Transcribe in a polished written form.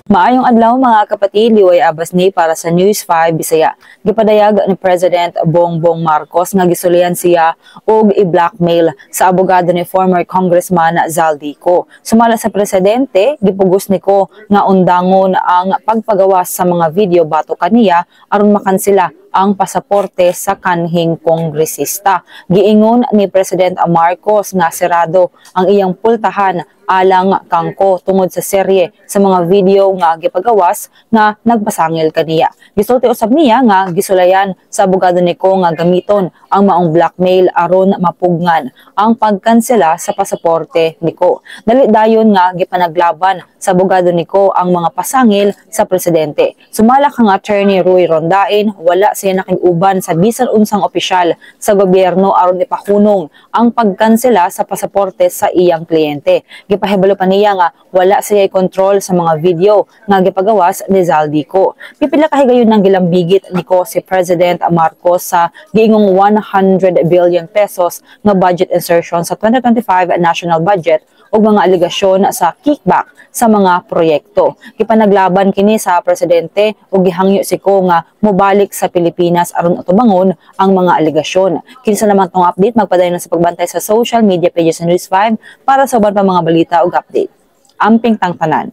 Maayong adlaw mga kapatid, liway abas ni para sa News 5 Bisaya. Gipadayag ni President Bongbong Marcos nga gisulian siya og i-blackmail sa abogado ni former Congressman Zaldico. Sumala sa presidente, gipugos niko nga undangon ang pagpagawas sa mga video bato kaniya aron makansela ang pasaporte sa kanhing kongresista. Giingon ni President Marcos nga serado ang iyang pultahan alang kangko tungod sa serye sa mga video nga gipagawas nga nagpasangil kaniya. Gisulti usab niya nga gisulayan sa abogado niko nga gamiton ang maong blackmail aron mapugnan ang pagkansela sa pasaporte niko. Dali dayon nga gipanaglaban sa abogado niko ang mga pasangil sa presidente. Sumala kang attorney Roy Rondain, wala siya nakig-uban sa bisan unsang opisyal sa gobyerno aron ipahunong ang pagkansela sa pasaporte sa iyang kliyente. Gipahibalo pa niya nga wala siya kontrol sa mga video nga gipagawas ni Zaldico. Pipila ka higayon ng gilambigit niko si President Marcos sa giingong 100 billion pesos nga budget insertion sa 2025 national budget ug mga aligasyon sa kickback sa mga proyekto. Gipanaglaban kini sa presidente ug gihangyo si ko nga mobalik sa Pilipinas aron utubangon ang mga aligasyon. Kinsa naman tong update, magpadayon sa pagbantay sa social media pages sa News 5 para sa uban pa mga balita ug update. Amping tangtanan.